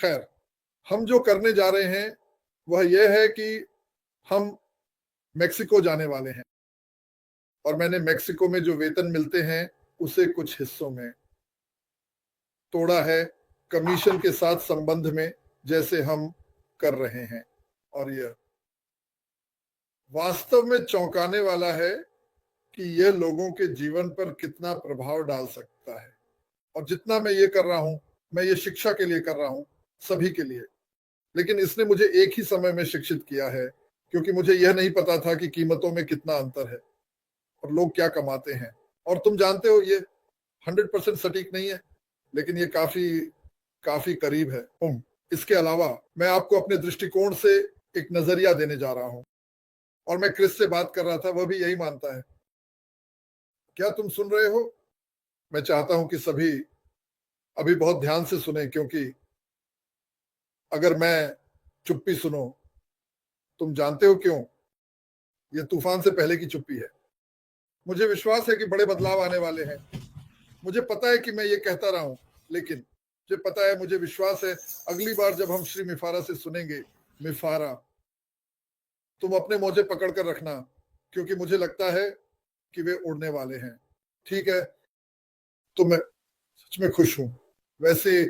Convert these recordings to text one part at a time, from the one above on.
खैर, हम जो करने जा रहे हैं वह यह है कि हम मेक्सिको जाने वाले हैं और मैंने मेक्सिको में जो वेतन मिलते हैं उसे कुछ हिस्सों में तोड़ा है कमीशन के साथ संबंध में, जैसे हम कर रहे हैं। और यह वास्तव में चौंकाने वाला है कि यह लोगों के जीवन पर कितना प्रभाव डाल सकता है। और जितना मैं ये कर रहा हूं, मैं ये शिक्षा के लिए कर रहा हूं, सभी के लिए। लेकिन इसने मुझे एक ही समय में शिक्षित किया है, क्योंकि मुझे यह नहीं पता था कि कीमतों में कितना अंतर है और लोग क्या कमाते हैं। और तुम जानते हो, ये 100% सटीक नहीं है, लेकिन ये काफी काफी करीब है। इसके अलावा मैं आपको अपने दृष्टिकोण से एक नजरिया देने जा रहा हूं, और मैं क्रिस से बात कर रहा था, वह भी यही मानता है। क्या तुम सुन रहे हो? मैं चाहता हूं कि सभी अभी बहुत ध्यान से सुने, क्योंकि अगर मैं चुप्पी सुनो, तुम जानते हो क्यों? ये तूफान से पहले की चुप्पी है। मुझे विश्वास है कि बड़े बदलाव आने वाले हैं। मुझे पता है कि मैं ये कहता रहा हूं, लेकिन मुझे पता है, मुझे विश्वास है, अगली बार जब हम श्री मिफारा से सुनेंगे, मिफारा, तुम अपने मोजे पकड़ कर रखना, क्योंकि मुझे लगता है कि वे उड़ने वाले हैं। ठीक है? तो मैं सच में खुश हूं। वैसे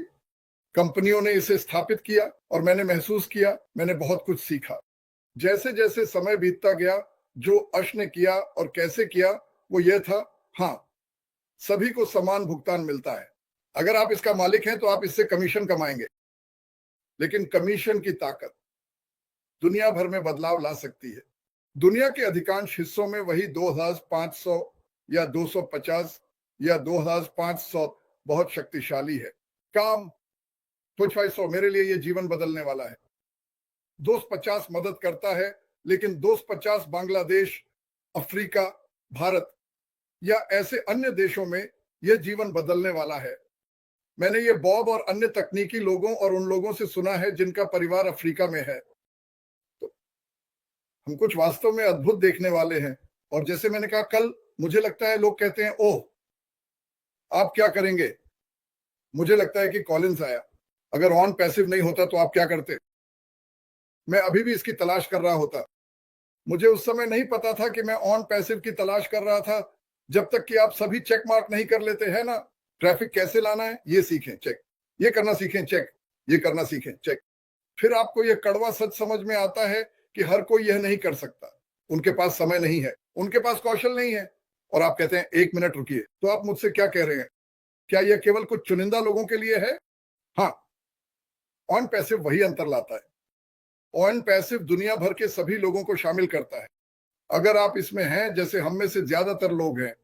कंपनियों ने इसे स्थापित किया और मैंने महसूस किया, मैंने बहुत कुछ सीखा। जैसे जैसे समय बीतता गया, जो अश ने किया और कैसे किया, वो यह था, हाँ, सभी को समान भुगतान मिलता है। अगर आप इसका मालिक हैं तो आप इससे कमीशन कमाएंगे, लेकिन कमीशन की ताकत दुनिया भर में बदलाव ला सकती है। दुनिया के अधिकांश हिस्सों में वही 2500 या 250 या 2500 बहुत शक्तिशाली है। काम 2500 मेरे लिए ये जीवन बदलने वाला है। 250 मदद करता है, लेकिन 250 बांग्लादेश, अफ्रीका, भारत या ऐसे अन्य देशों में यह जीवन बदलने वाला है। मैंने ये बॉब और अन्य तकनीकी लोगों और उन लोगों से सुना है जिनका परिवार अफ्रीका में है। तो हम कुछ वास्तव में अद्भुत देखने वाले हैं। और जैसे मैंने कहा कल, मुझे लगता है लोग कहते हैं, ओह, आप क्या करेंगे? मुझे लगता है कि कॉलिंस आया। अगर ऑन पैसिव नहीं होता तो आप क्या करते? मैं अभी भी इसकी तलाश कर रहा होता। मुझे उस समय नहीं पता था कि मैं ऑन पैसिव की तलाश कर रहा था, जब तक कि आप सभी चेक मार्क नहीं कर लेते हैं ना। ट्रैफिक कैसे लाना है ये सीखें, चेक। ये करना सीखें, चेक। ये करना सीखें, चेक। फिर आपको यह कड़वा सच समझ में आता है कि हर कोई यह नहीं कर सकता। उनके पास समय नहीं है, उनके पास कौशल नहीं है। और आप कहते हैं, एक मिनट रुकिए, तो आप मुझसे क्या कह रहे हैं? क्या यह केवल कुछ चुनिंदा लोगों के लिए है? हाँ, ऑन पैसिव वही अंतर लाता है। ऑन पैसिव दुनिया भर के सभी लोगों को शामिल करता है। अगर आप इसमें हैं, जैसे हम में से ज्यादातर लोग हैं,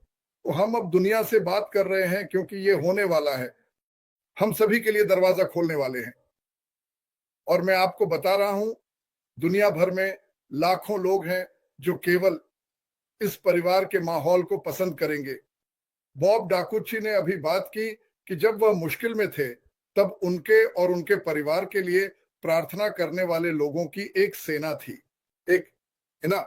तो हम अब दुनिया से बात कर रहे हैं, क्योंकि ये होने वाला है। हम सभी के लिए दरवाजा खोलने वाले हैं। और मैं आपको बता रहा हूं, दुनिया भर में लाखों लोग हैं जो केवल इस परिवार के माहौल को पसंद करेंगे। बॉब डाकुची ने अभी बात की कि जब वह मुश्किल में थे, तब उनके और उनके परिवार के लिए प्रार्थना करने वाले लोगों की एक सेना थी। एक, है ना?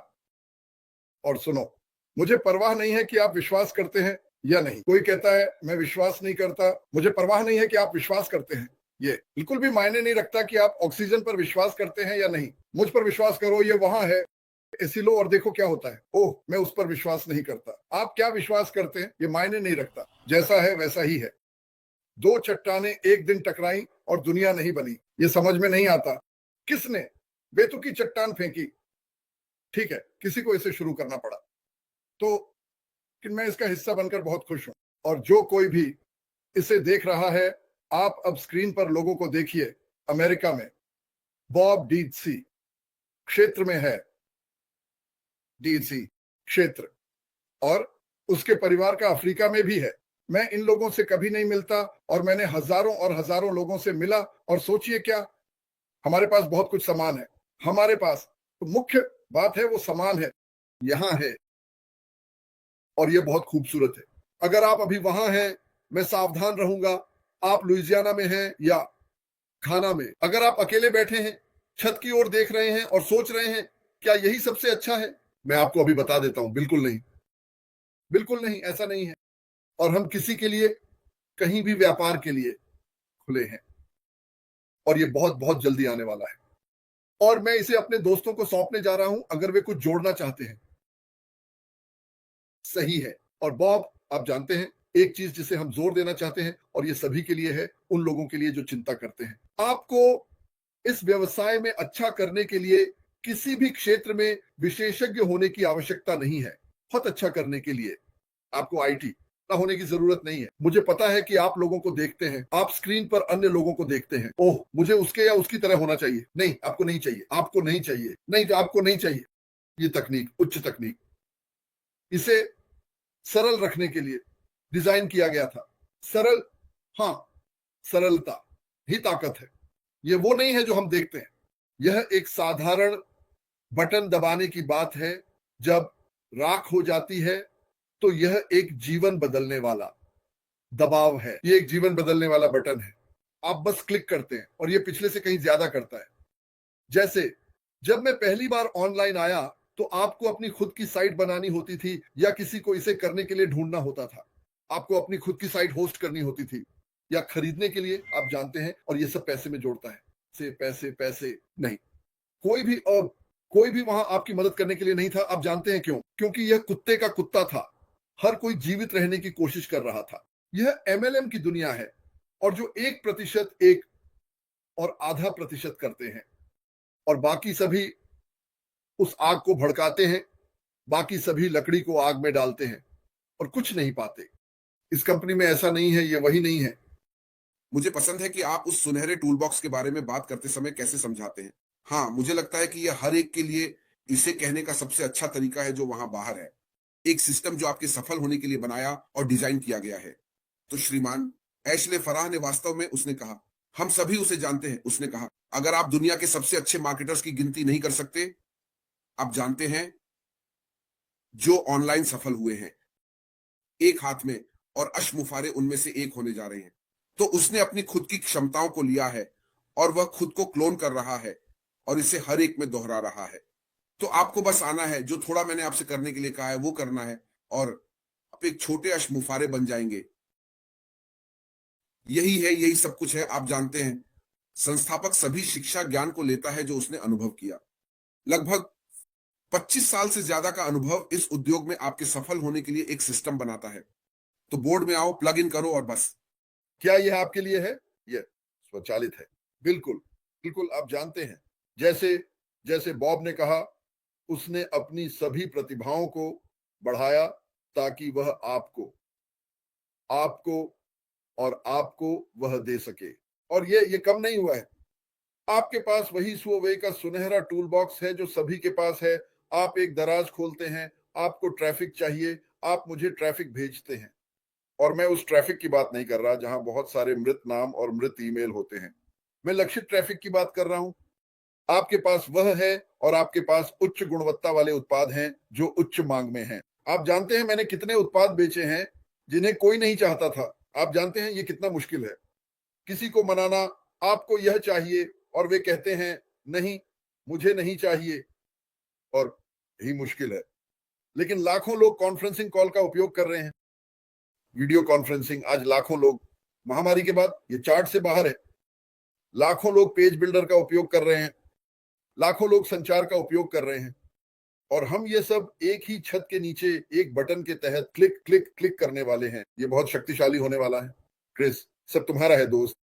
और सुनो, मुझे परवाह नहीं है कि आप विश्वास करते हैं या नहीं। कोई कहता है मैं विश्वास नहीं करता, मुझे परवाह नहीं है कि आप विश्वास करते हैं। ये बिल्कुल भी मायने नहीं रखता कि आप ऑक्सीजन पर विश्वास करते हैं या नहीं। मुझ पर विश्वास करो, ये वहां है, ऐसी लो और देखो क्या होता है। ओह, मैं उस पर विश्वास नहीं करता। आप क्या विश्वास करते हैं ये मायने नहीं रखता, जैसा है वैसा ही है। दो चट्टानें एक दिन टकराई और दुनिया नहीं बनी। ये समझ में नहीं आता किसने बेतुकी चट्टान फेंकी। ठीक है, किसी को इसे शुरू करना पड़ा। तो कि मैं इसका हिस्सा बनकर बहुत खुश हूं। और जो कोई भी इसे देख रहा है, आप अब स्क्रीन पर लोगों को देखिए। अमेरिका में बॉब डीसी क्षेत्र में है, डीसी क्षेत्र, और उसके परिवार का अफ्रीका में भी है। मैं इन लोगों से कभी नहीं मिलता, और मैंने हजारों और हजारों लोगों से मिला। और सोचिए क्या, हमारे पास बहुत कुछ सामान है। हमारे पास तो मुख्य बात है, वो सामान है, यहां है, और ये बहुत खूबसूरत है। अगर आप अभी वहां हैं, मैं सावधान रहूंगा। आप लुइजियाना में हैं या घाना में, अगर आप अकेले बैठे हैं, छत की ओर देख रहे हैं और सोच रहे हैं क्या यही सबसे अच्छा है, मैं आपको अभी बता देता हूं, बिल्कुल नहीं, बिल्कुल नहीं, ऐसा नहीं है। और हम किसी के लिए, कहीं भी व्यापार के लिए खुले हैं। और ये बहुत बहुत जल्दी आने वाला है और मैं इसे अपने दोस्तों को सौंपने जा रहा हूं अगर वे कुछ जोड़ना चाहते हैं। सही है। और बॉब, आप जानते हैं एक चीज जिसे हम जोर देना चाहते हैं और ये सभी के लिए है, उन लोगों के लिए जो चिंता करते हैं, आपको इस व्यवसाय में अच्छा करने के लिए किसी भी क्षेत्र में विशेषज्ञ होने की आवश्यकता नहीं है। बहुत अच्छा करने के लिए आपको आईटी ना होने की जरूरत नहीं है। मुझे पता है कि आप लोगों को देखते हैं, आप स्क्रीन पर अन्य लोगों को देखते हैं, ओह मुझे उसके या उसकी तरह होना चाहिए। नहीं, आपको नहीं चाहिए, आपको नहीं चाहिए, नहीं तो आपको नहीं चाहिए। ये तकनीक उच्च तकनीक, इसे सरल रखने के लिए डिजाइन किया गया था। सरल, हाँ, सरलता ही ताकत है। ये वो नहीं है जो हम देखते हैं। यह एक साधारण बटन दबाने की बात है। जब राख हो जाती है तो यह एक जीवन बदलने वाला दबाव है। ये एक जीवन बदलने वाला बटन है। आप बस क्लिक करते हैं और ये पिछले से कहीं ज्यादा करता है। जैसे जब मैं पहली बार ऑनलाइन आया तो आपको अपनी खुद की साइट बनानी होती थी या किसी को इसे करने के लिए ढूंढना होता था। आपको अपनी खुद की साइट होस्ट करनी होती थी या खरीदने के लिए, आप जानते हैं, और ये सब पैसे में जोड़ता है। से पैसे पैसे नहीं, कोई भी और कोई भी वहां आपकी मदद करने के लिए नहीं था। आप जानते हैं क्यों? क्योंकि यह कुत्ते का कुत्ता था। हर कोई जीवित रहने की कोशिश कर रहा था। यह एमएलएम की दुनिया है और जो 1% 1 और आधा प्रतिशत करते हैं और बाकी सभी उस आग को भड़काते हैं, बाकी सभी लकड़ी को आग में डालते हैं और कुछ नहीं पाते। इस कंपनी में ऐसा नहीं है, ये वही नहीं है। मुझे पसंद है कि आप उस सुनहरे टूल बॉक्स के बारे में बात करते समय कैसे समझाते हैं। हाँ, मुझे लगता है कि यह हर एक के लिए इसे कहने का सबसे अच्छा तरीका है जो वहां बाहर है। एक सिस्टम जो आपके सफल होने के लिए बनाया और डिजाइन किया गया है। तो श्रीमान एशले फराह ने वास्तव में उसने कहा, हम सभी उसे जानते हैं। उसने कहा, अगर आप दुनिया के सबसे अच्छे मार्केटर्स की गिनती नहीं कर सकते, आप जानते हैं जो ऑनलाइन सफल हुए हैं एक हाथ में, और अशमुफारे उनमें से एक होने जा रहे हैं। तो उसने अपनी खुद की क्षमताओं को लिया है और वह खुद को क्लोन कर रहा है और इसे हर एक में दोहरा रहा है। तो आपको बस आना है, जो थोड़ा मैंने आपसे करने के लिए कहा है वो करना है, और आप एक छोटे अशमुफारे बन जाएंगे। यही है, यही सब कुछ है। आप जानते हैं संस्थापक सभी शिक्षा ज्ञान को लेता है जो उसने अनुभव किया। लगभग 25 साल से ज्यादा का अनुभव इस उद्योग में आपके सफल होने के लिए एक सिस्टम बनाता है। तो बोर्ड में आओ, प्लग इन करो और बस। क्या यह आपके लिए है? यह स्वचालित है। बिल्कुल, बिल्कुल। आप जानते हैं, जैसे जैसे बॉब ने कहा, उसने अपनी सभी प्रतिभाओं को बढ़ाया ताकि वह आपको आपको और आपको वह दे सके। और ये कम नहीं हुआ है। आपके पास वही सुअवे का सुनहरा टूल बॉक्स है जो सभी के पास है। आप एक दराज खोलते हैं, आपको ट्रैफिक चाहिए, आप मुझे ट्रैफिक भेजते हैं। और मैं उस ट्रैफिक की बात नहीं कर रहा जहां बहुत सारे मृत नाम और मृत ईमेल होते हैं। मैं लक्षित ट्रैफिक की बात कर रहा हूं। आपके पास वह है और आपके पास उच्च गुणवत्ता वाले उत्पाद हैं जो उच्च मांग में हैं। आप जानते हैं मैंने कितने उत्पाद बेचे हैं जिन्हें कोई नहीं चाहता था। आप जानते हैं ये कितना मुश्किल है किसी को मनाना, आपको यह चाहिए और वे कहते हैं नहीं, मुझे नहीं चाहिए, और यही मुश्किल है। लेकिन लाखों लोग कॉन्फ्रेंसिंग कॉल का उपयोग कर रहे हैं। वीडियो कॉन्फ्रेंसिंग आज लाखों लोग, महामारी के बाद ये चार्ट से बाहर है। लाखों लोग पेज बिल्डर का उपयोग कर रहे हैं, लाखों लोग संचार का उपयोग कर रहे हैं, और हम ये सब एक ही छत के नीचे एक बटन के तहत क्लिक क्लिक क्लिक करने वाले हैं। ये बहुत शक्तिशाली होने वाला है। क्रिस, सब तुम्हारा है दोस्त।